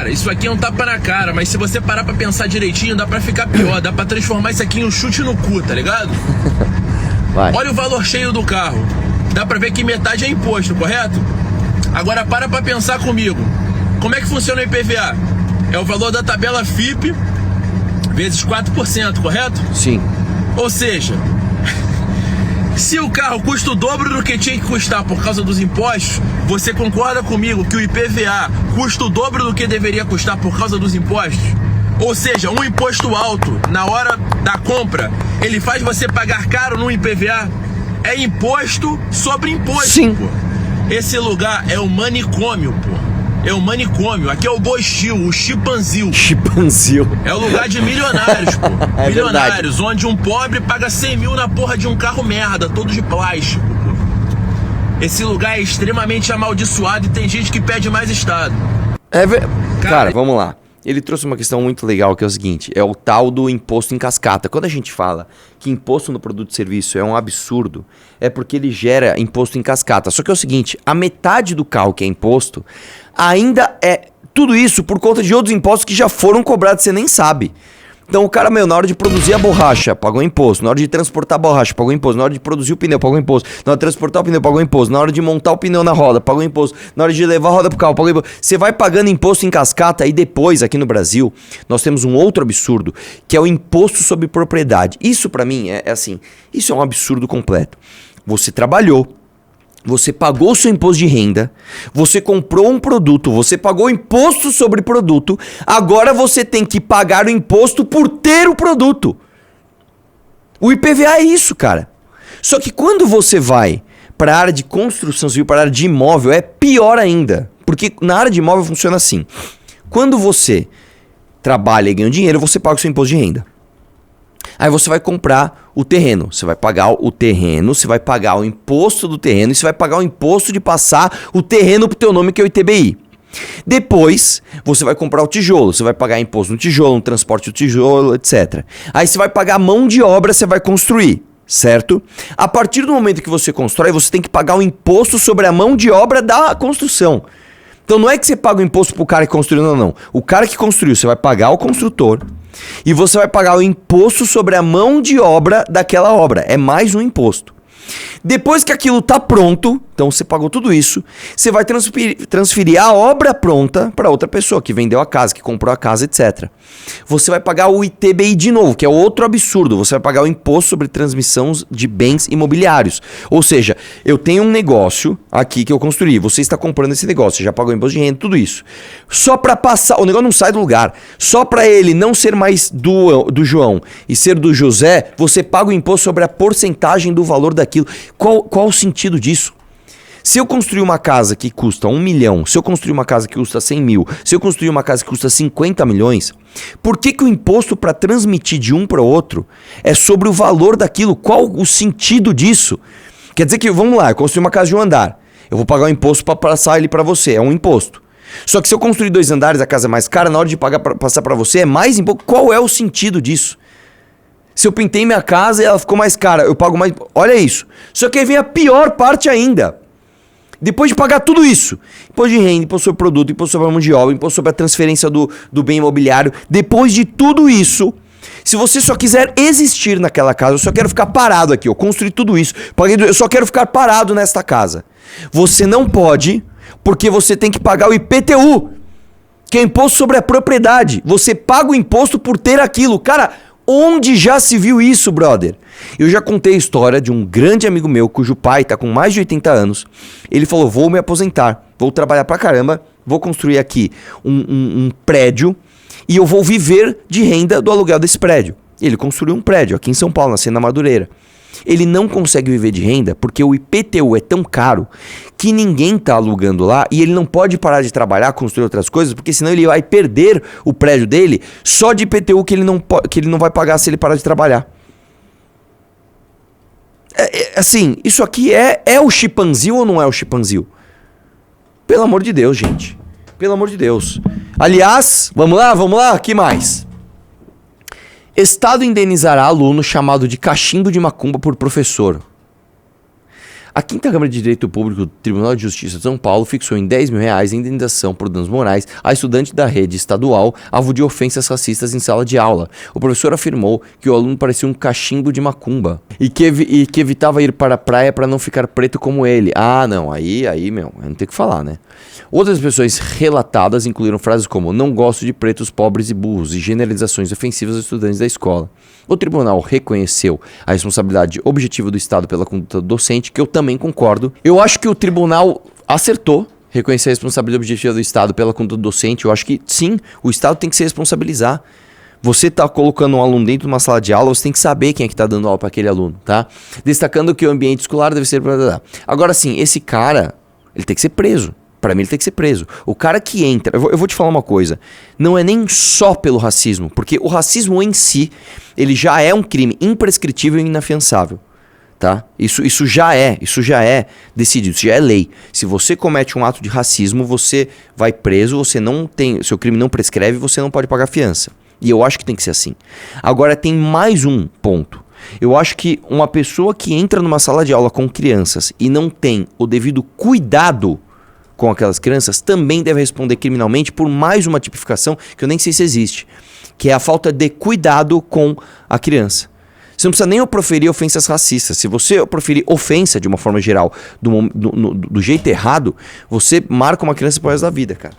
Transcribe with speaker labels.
Speaker 1: Cara, isso aqui é um tapa na cara, mas se você parar pra pensar direitinho, dá pra ficar pior. Dá pra transformar isso aqui em um chute no cu, tá ligado?
Speaker 2: Vai.
Speaker 1: Olha o valor cheio do carro. Dá pra ver que metade é imposto, correto? Agora para pra pensar comigo. Como é que funciona o IPVA? É o valor da tabela FIP vezes 4%, correto?
Speaker 2: Sim.
Speaker 1: Ou seja, se o carro custa o dobro do que tinha que custar por causa dos impostos, você concorda comigo que o IPVA custa o dobro do que deveria custar por causa dos impostos? Ou seja, um imposto alto na hora da compra, ele faz você pagar caro no IPVA? É imposto sobre imposto,
Speaker 2: Sim.
Speaker 1: pô. Esse lugar é o manicômio, pô. É o manicômio. Aqui é o Bostil, o Chipanzil.
Speaker 2: Chipanzil.
Speaker 1: É o lugar de milionários, pô.
Speaker 2: É
Speaker 1: Milionários, onde um pobre paga 100 mil na porra de um carro merda, todo de plástico, pô. Esse lugar é extremamente amaldiçoado e tem gente que pede mais Estado.
Speaker 2: Cara, vamos lá. Ele trouxe uma questão muito legal que é o seguinte, é o tal do imposto em cascata. Quando a gente fala que imposto no produto e serviço é um absurdo, é porque ele gera imposto em cascata. Só que é o seguinte, a metade do carro que é imposto ainda é tudo isso por conta de outros impostos que já foram cobrados, você nem sabe. Então o cara, na hora de produzir a borracha, pagou imposto. Na hora de transportar a borracha, pagou imposto. Na hora de produzir o pneu, pagou imposto. Na hora de transportar o pneu, pagou imposto. Na hora de montar o pneu na roda, pagou imposto. Na hora de levar a roda pro carro, pagou imposto. Você vai pagando imposto em cascata e depois, aqui no Brasil, nós temos um outro absurdo, que é o imposto sobre propriedade. Isso pra mim é assim, isso é um absurdo completo. Você trabalhou, você pagou o seu imposto de renda, você comprou um produto, você pagou imposto sobre produto, agora você tem que pagar o imposto por ter o produto. O IPVA é isso, cara. Só que quando você vai para a área de construção civil, para a área de imóvel, é pior ainda. Porque na área de imóvel funciona assim. Quando você trabalha e ganha dinheiro, você paga o seu imposto de renda. Aí você vai comprar o terreno, você vai pagar o terreno, você vai pagar o imposto do terreno e você vai pagar o imposto de passar o terreno pro teu nome, que é o ITBI. Depois, você vai comprar o tijolo, você vai pagar imposto no tijolo, no transporte do tijolo, etc. Aí você vai pagar a mão de obra, você vai construir, certo? A partir do momento que você constrói, você tem que pagar o imposto sobre a mão de obra da construção. Então não é que você paga o imposto pro cara que construiu, não. O cara que construiu, você vai pagar o construtor e você vai pagar o imposto sobre a mão de obra daquela obra. É mais um imposto. Depois que aquilo tá pronto, então você pagou tudo isso, você vai transferir a obra pronta para outra pessoa que vendeu a casa, que comprou a casa, etc. Você vai pagar o ITBI de novo, que é outro absurdo. Você vai pagar o imposto sobre transmissão de bens imobiliários. Ou seja, eu tenho um negócio aqui que eu construí, você está comprando esse negócio, você já pagou imposto de renda, tudo isso. Só para passar, o negócio não sai do lugar. Só para ele não ser mais do João e ser do José, você paga o imposto sobre a porcentagem do valor daquilo. Qual o sentido disso? Se eu construir uma casa que custa 1 milhão, se eu construir uma casa que custa 100 mil, se eu construir uma casa que custa 50 milhões, por que o imposto para transmitir de um para o outro é sobre o valor daquilo? Qual o sentido disso? Quer dizer que, vamos lá, eu construí uma casa de um andar, eu vou pagar um imposto para passar ele para você, é um imposto. Só que se eu construir 2 andares, a casa é mais cara, na hora de pagar passar para você é mais imposto. Qual é o sentido disso? Se eu pintei minha casa e ela ficou mais cara, eu pago mais... Olha isso. Só que aí vem a pior parte ainda. Depois de pagar tudo isso, imposto de renda, imposto sobre produto, imposto sobre a mão de obra, imposto sobre a transferência do bem imobiliário, depois de tudo isso, se você só quiser existir naquela casa, eu só quero ficar parado aqui, eu construí tudo isso, eu só quero ficar parado nesta casa. Você não pode, porque você tem que pagar o IPTU, que é imposto sobre a propriedade. Você paga o imposto por ter aquilo. Cara, onde já se viu isso, brother? Eu já contei a história de um grande amigo meu, cujo pai tá com mais de 80 anos. Ele falou, vou me aposentar, vou trabalhar pra caramba, vou construir aqui um prédio e eu vou viver de renda do aluguel desse prédio. Ele construiu um prédio aqui em São Paulo, na Cena Madureira. Ele não consegue viver de renda porque o IPTU é tão caro que ninguém tá alugando lá e ele não pode parar de trabalhar, construir outras coisas, porque senão ele vai perder o prédio dele só de IPTU que ele não vai pagar se ele parar de trabalhar. Assim, isso aqui é o Chipanzil ou não é o Chipanzil? Pelo amor de Deus, gente. Pelo amor de Deus. Aliás, vamos lá, que mais? Estado indenizará aluno chamado de cachimbo de macumba por professor. A Quinta Câmara de Direito Público do Tribunal de Justiça de São Paulo fixou em R$10.000 a indenização por danos morais a estudante da rede estadual alvo de ofensas racistas em sala de aula. O professor afirmou que o aluno parecia um cachimbo de macumba e que evitava ir para a praia para não ficar preto como ele. Ah, não, aí, meu, não tem o que falar, né? Outras pessoas relatadas incluíram frases como não gosto de pretos pobres e burros e generalizações ofensivas aos estudantes da escola. O tribunal reconheceu a responsabilidade objetiva do Estado pela conduta do docente, que eu também concordo. Eu acho que o tribunal acertou reconhecer a responsabilidade objetiva do Estado pela conduta do docente. Eu acho que sim, o Estado tem que se responsabilizar. Você está colocando um aluno dentro de uma sala de aula, você tem que saber quem é que está dando aula para aquele aluno, tá? Destacando que o ambiente escolar deve ser... Agora sim, esse cara, ele tem que ser preso. Pra mim ele tem que ser preso. O cara que entra... Eu vou te falar uma coisa. Não é nem só pelo racismo. Porque o racismo em si, ele já é um crime imprescritível e inafiançável. Tá? Isso já é decidido, isso já é lei. Se você comete um ato de racismo, você vai preso, você não tem... Seu crime não prescreve, você não pode pagar fiança. E eu acho que tem que ser assim. Agora tem mais um ponto. Eu acho que uma pessoa que entra numa sala de aula com crianças e não tem o devido cuidado com aquelas crianças, também deve responder criminalmente por mais uma tipificação que eu nem sei se existe, que é a falta de cuidado com a criança. Você não precisa nem proferir ofensas racistas. Se você proferir ofensa de uma forma geral, do jeito errado, você marca uma criança pro resto da vida, cara.